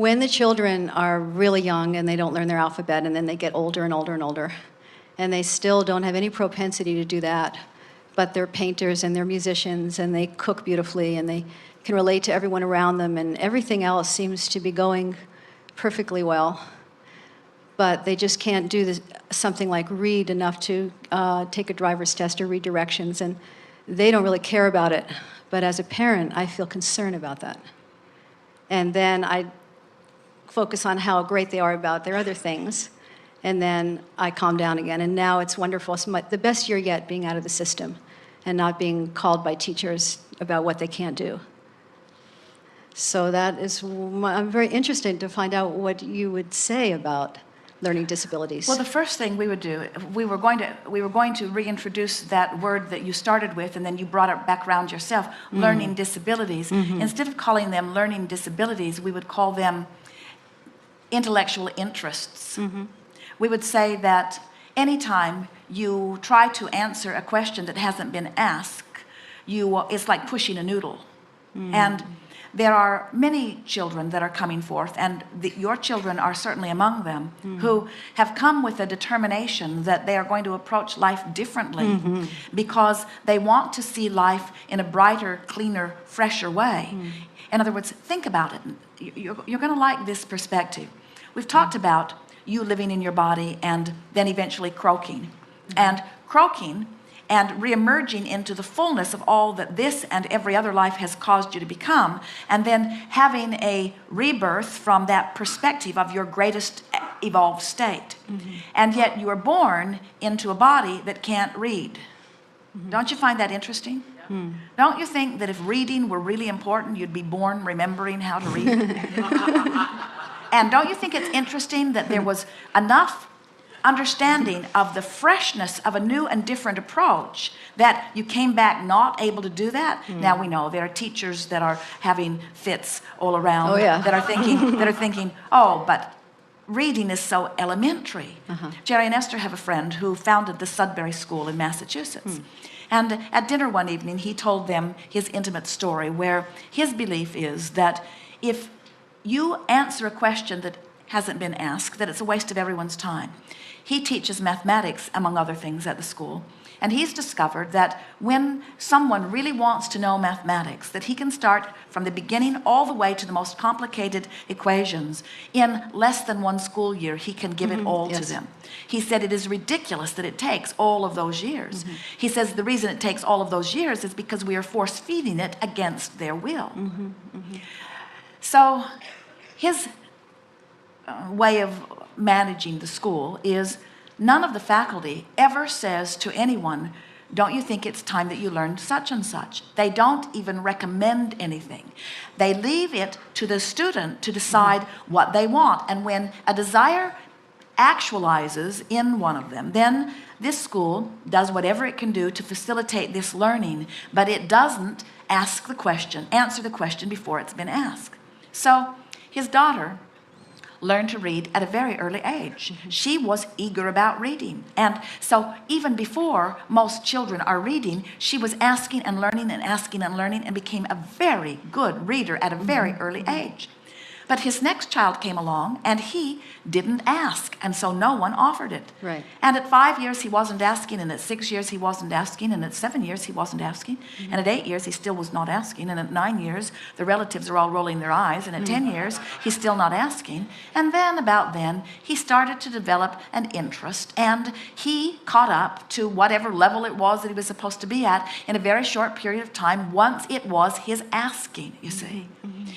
when the children are really young and they don't learn their alphabet, and then they get older and older and older, and they still don't have any propensity to do that, but they're painters and they're musicians and they cook beautifully and they can relate to everyone around them, and everything else seems to be going perfectly well, but they just can't do this, something like read enough to take a driver's test or read directions, and they don't really care about it. But as a parent, I feel concern about that. And then I focus on how great they are about their other things, and then I calm down again. And now it's wonderful. It's the best year yet, being out of the system and not being called by teachers about what they can't do. So that is, I'm very interested to find out what you would say about learning disabilities. Well, the first thing we would do, we were going to reintroduce that word that you started with, and then you brought it back around yourself, learning disabilities. Instead of calling them learning disabilities, we would call them intellectual interests. We would say that anytime you try to answer a question that hasn't been asked, it's like pushing a noodle. And there are many children that are coming forth, and your children are certainly among them, who have come with a determination that they are going to approach life differently because they want to see life in a brighter, cleaner, fresher way. In other words, think about it. You're going to like this perspective. We've talked about you living in your body and then eventually croaking. And croaking and reemerging into the fullness of all that this and every other life has caused you to become, and then having a rebirth from that perspective of your greatest evolved state. And yet you are born into a body that can't read. Don't you find that interesting? Don't you think that if reading were really important, you'd be born remembering how to read? And don't you think it's interesting that there was enough understanding of the freshness of a new and different approach that you came back not able to do that? Now we know there are teachers that are having fits all around, that are thinking, oh, but reading is so elementary. Jerry and Esther have a friend who founded the Sudbury School in Massachusetts. And at dinner one evening, he told them his intimate story, where his belief is that if you answer a question that hasn't been asked, that it's a waste of everyone's time. He teaches mathematics, among other things, at the school. And he's discovered that when someone really wants to know mathematics, that he can start from the beginning all the way to the most complicated equations. In less than one school year, he can give it all to them. He said it is ridiculous that it takes all of those years. He says the reason it takes all of those years is because we are force-feeding it against their will. So his way of managing the school is none of the faculty ever says to anyone, don't you think it's time that you learn such and such? They don't even recommend anything. They leave it to the student to decide what they want. And when a desire actualizes in one of them, then this school does whatever it can do to facilitate this learning, but it doesn't answer the question before it's been asked. So his daughter learned to read at a very early age. She was eager about reading. And so even before most children are reading, she was asking and learning and asking and learning, and became a very good reader at a very early age. But his next child came along, and he didn't ask, and so no one offered it. Right. And at 5 years, he wasn't asking, and at 6 years, he wasn't asking, and at 7 years, he wasn't asking, and at 8 years, he still was not asking, and at 9 years, the relatives are all rolling their eyes, and at 10 years, he's still not asking. And then, about then, he started to develop an interest, and he caught up to whatever level it was that he was supposed to be at in a very short period of time, once it was his asking, you see.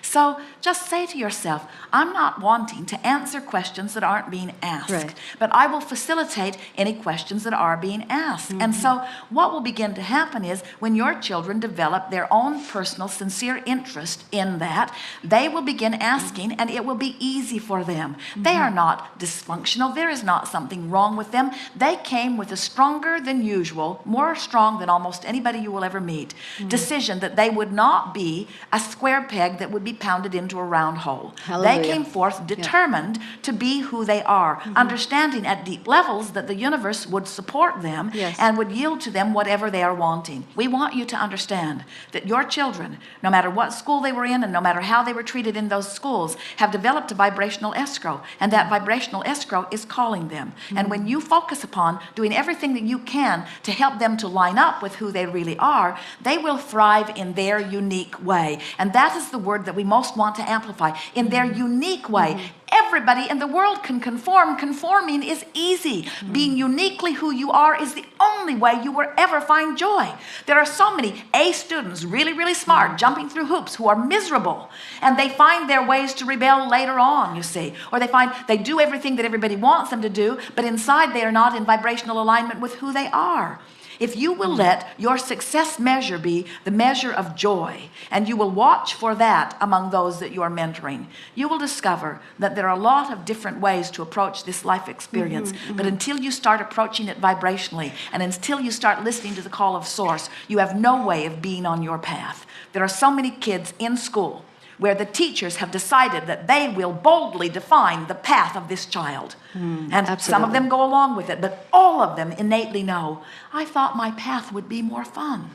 So just say to yourself, I'm not wanting to answer questions that aren't being asked, but I will facilitate any questions that are being asked. And so what will begin to happen is when your children develop their own personal, sincere interest in that, they will begin asking, and it will be easy for them. They are not dysfunctional. There is not something wrong with them. They came with a stronger than usual, more strong than almost anybody you will ever meet, decision that they would not be a square peg that would be pounded into a round hole. control. Hallelujah. They came forth determined to be who they are, understanding at deep levels that the universe would support them Yes. and would yield to them whatever they are wanting. We want you to understand that your children, no matter what school they were in and no matter how they were treated in those schools, have developed a vibrational escrow, and that vibrational escrow is calling them. And when you focus upon doing everything that you can to help them to line up with who they really are, they will thrive in their unique way. And that is the word that we most want to amplify, in their unique way. Everybody in the world can conform. Conforming is easy. Being uniquely who you are is the only way you will ever find joy. There are so many A students, really, really smart, jumping through hoops, who are miserable. And they find their ways to rebel later on, you see. Or they find they do everything that everybody wants them to do, but inside they are not in vibrational alignment with who they are. If you will let your success measure be the measure of joy, and you will watch for that among those that you are mentoring, you will discover that there are a lot of different ways to approach this life experience. But until you start approaching it vibrationally, and until you start listening to the call of Source, you have no way of being on your path. There are so many kids in school where the teachers have decided that they will boldly define the path of this child. And some of them go along with it, but all of them innately know, I thought my path would be more fun.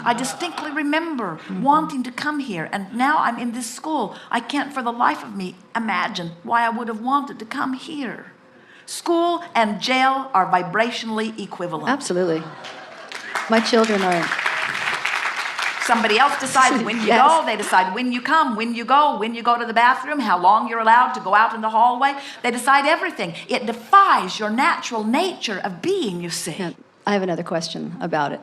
I distinctly remember wanting to come here, and now I'm in this school. I can't for the life of me imagine why I would have wanted to come here. School and jail are vibrationally equivalent. Absolutely. My children are... Somebody else decides when you Yes. go. They decide when you come, when you go to the bathroom, how long you're allowed to go out in the hallway. They decide everything. It defies your natural nature of being, you see. Yeah, I have another question about it.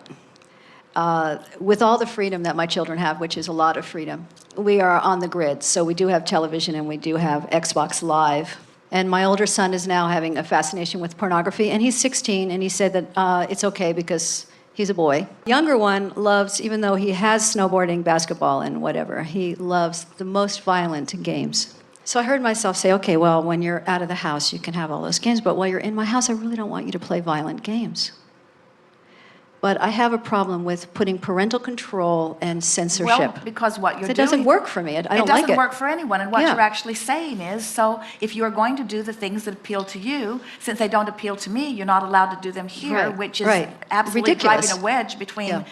With all the freedom that my children have, which is a lot of freedom, we are on the grid. So we do have television and we do have Xbox Live. And my older son is now having a fascination with pornography, and he's 16, and he said that it's okay because he's a boy. Younger one loves, even though he has snowboarding, basketball, and whatever, he loves the most violent games. So I heard myself say, okay, well, when you're out of the house, you can have all those games, but while you're in my house, I really don't want you to play violent games. But I have a problem with putting parental control and censorship. Well, because what you're doing... It doesn't work for me. I don't like it. It doesn't work for anyone. And what Yeah. you're actually saying is, so if you are going to do the things that appeal to you, since they don't appeal to me, you're not allowed to do them here, Right, which is right. absolutely Ridiculous. driving a wedge between... Yeah.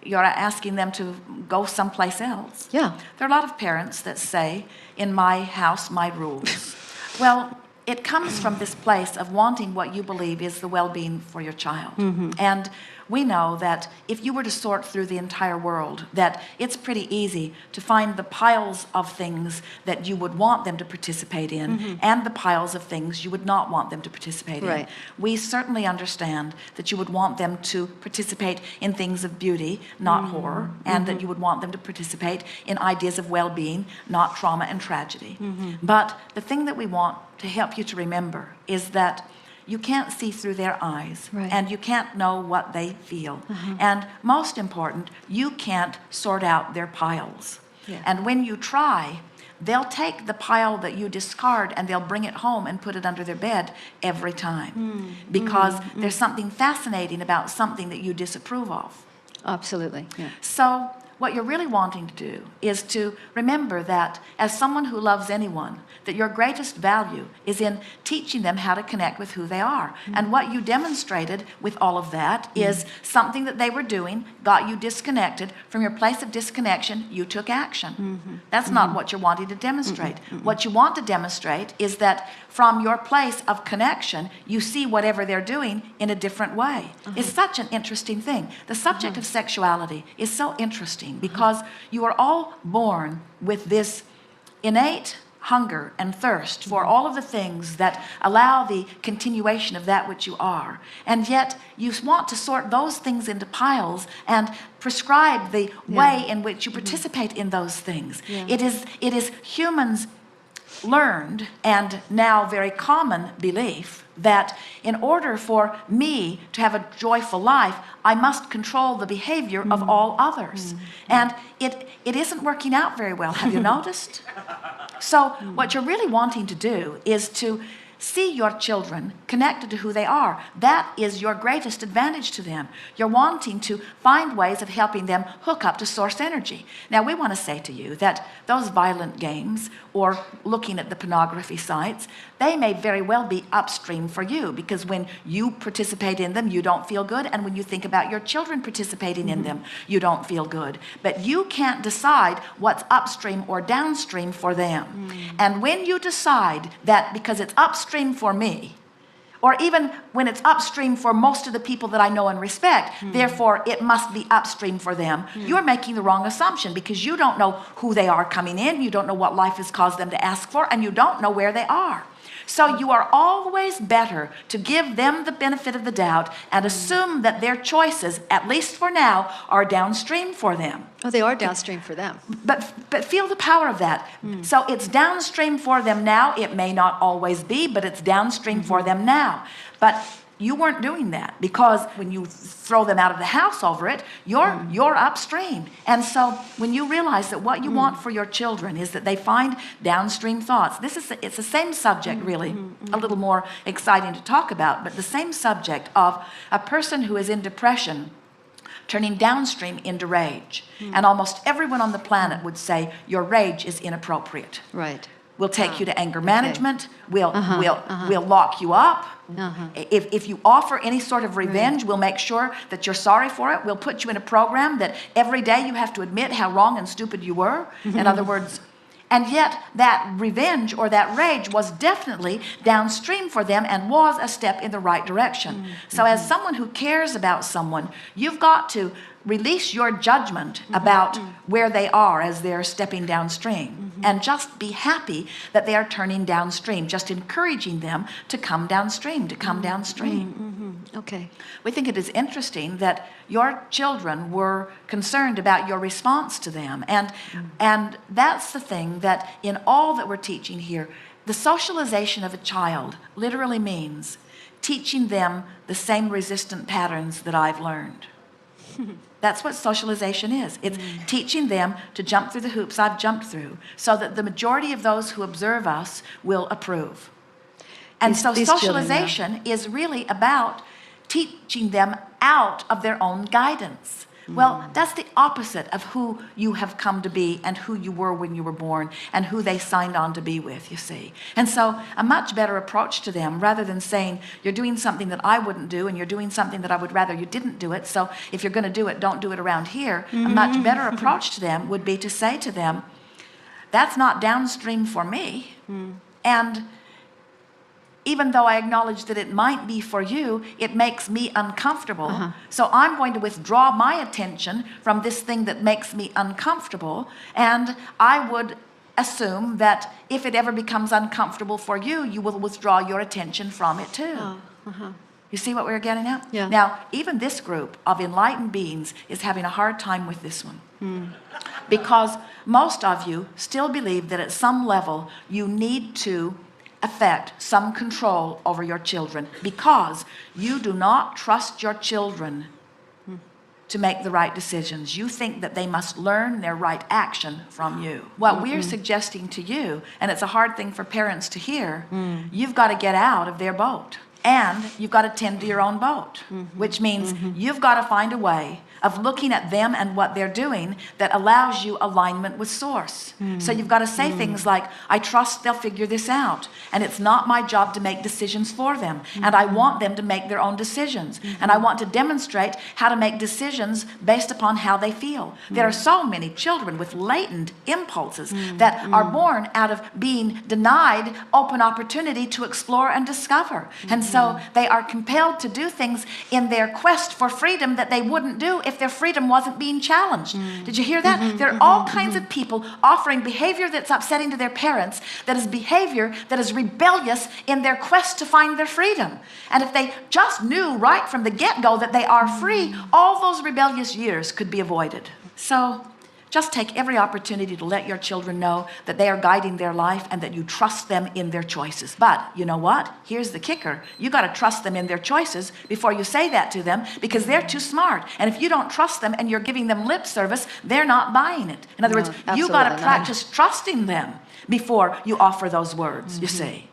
You're asking them to go someplace else. Yeah. There are a lot of parents that say, in my house, my rules. Well, it comes from this place of wanting what you believe is the well-being for your child. And we know that if you were to sort through the entire world, that it's pretty easy to find the piles of things that you would want them to participate in and the piles of things you would not want them to participate in. Right. We certainly understand that you would want them to participate in things of beauty, not horror, and that you would want them to participate in ideas of well-being, not trauma and tragedy. But the thing that we want to help you to remember is that you can't see through their eyes, Right. and you can't know what they feel. And most important, you can't sort out their piles. Yeah. And when you try, they'll take the pile that you discard and they'll bring it home and put it under their bed every time. Because there's something fascinating about something that you disapprove of. Absolutely. Yeah. So what you're really wanting to do is to remember that as someone who loves anyone, that your greatest value is in teaching them how to connect with who they are. And what you demonstrated with all of that is something that they were doing got you disconnected. From your place of disconnection, you took action. That's not what you're wanting to demonstrate. What you want to demonstrate is that from your place of connection, you see whatever they're doing in a different way. It's such an interesting thing. The subject of sexuality is so interesting because you are all born with this innate hunger and thirst for all of the things that allow the continuation of that which you are. And yet you want to sort those things into piles and prescribe the way in which you participate in those things. It is humans' learned and now very common belief that in order for me to have a joyful life, I must control the behavior of all others. And it isn't working out very well. Have you noticed? So what you're really wanting to do is to see your children connected to who they are. That is your greatest advantage to them. You're wanting to find ways of helping them hook up to source energy. Now, we want to say to you that those violent games or looking at the pornography sites, they may very well be upstream for you, because when you participate in them, you don't feel good. And when you think about your children participating in them, you don't feel good. But you can't decide what's upstream or downstream for them. And when you decide that because it's upstream for me, or even when it's upstream for most of the people that I know and respect, therefore it must be upstream for them, you're making the wrong assumption, because you don't know who they are coming in, you don't know what life has caused them to ask for, and you don't know where they are. So you are always better to give them the benefit of the doubt and assume that their choices, at least for now, are downstream for them. Oh, they are downstream for them. But feel the power of that. So it's downstream for them now. It may not always be, but it's downstream for them now. But you weren't doing that, because when you throw them out of the house over it, you're upstream. And so when you realize that what you want for your children is that they find downstream thoughts, it's the same subject, really, a little more exciting to talk about, but the same subject of a person who is in depression turning downstream into rage. And almost everyone on the planet would say your rage is inappropriate. Right. We'll take you to anger management. We'll lock you up. If you offer any sort of revenge, we'll make sure that you're sorry for it. We'll put you in a program that every day you have to admit how wrong and stupid you were. In other words, and yet that revenge or that rage was definitely downstream for them and was a step in the right direction. So as someone who cares about someone, you've got to release your judgment about where they are as they're stepping downstream, and just be happy that they are turning downstream, just encouraging them to come downstream, Okay. We think it is interesting that your children were concerned about your response to them, and that's the thing that in all that we're teaching here, the socialization of a child literally means teaching them the same resistant patterns that I've learned. That's what socialization is. It's teaching them to jump through the hoops I've jumped through, so that the majority of those who observe us will approve. And so socialization is really about teaching them out of their own guidance. Well, that's the opposite of who you have come to be and who you were when you were born and who they signed on to be with, you see. And so a much better approach to them, rather than saying, you're doing something that I wouldn't do and you're doing something that I would rather you didn't do it, so if you're going to do it, don't do it around here. A much better approach to them would be to say to them, that's not downstream for me. And even though I acknowledge that it might be for you, it makes me uncomfortable. So I'm going to withdraw my attention from this thing that makes me uncomfortable, and I would assume that if it ever becomes uncomfortable for you, you will withdraw your attention from it too. You see what we're getting at? Yeah. Now, even this group of enlightened beings is having a hard time with this one. Because most of you still believe that at some level you need to affect some control over your children, because you do not trust your children to make the right decisions. You think that they must learn their right action from you. What we're suggesting to you, and it's a hard thing for parents to hear, you've got to get out of their boat, and you've got to tend to your own boat, which means you've got to find a way of looking at them and what they're doing that allows you alignment with source. So you've got to say things like, I trust they'll figure this out, and it's not my job to make decisions for them, and I want them to make their own decisions, and I want to demonstrate how to make decisions based upon how they feel. There are so many children with latent impulses that are born out of being denied open opportunity to explore and discover, and so they are compelled to do things in their quest for freedom that they wouldn't do if their freedom wasn't being challenged. Did you hear that? There are all kinds of people offering behavior that's upsetting to their parents, that is behavior that is rebellious in their quest to find their freedom. And if they just knew right from the get-go that they are free, all those rebellious years could be avoided. So just take every opportunity to let your children know that they are guiding their life and that you trust them in their choices. But you know what? Here's the kicker. You got to trust them in their choices before you say that to them, because they're too smart. And if you don't trust them and you're giving them lip service, they're not buying it. In other words, you got to practice trusting them before you offer those words, you see.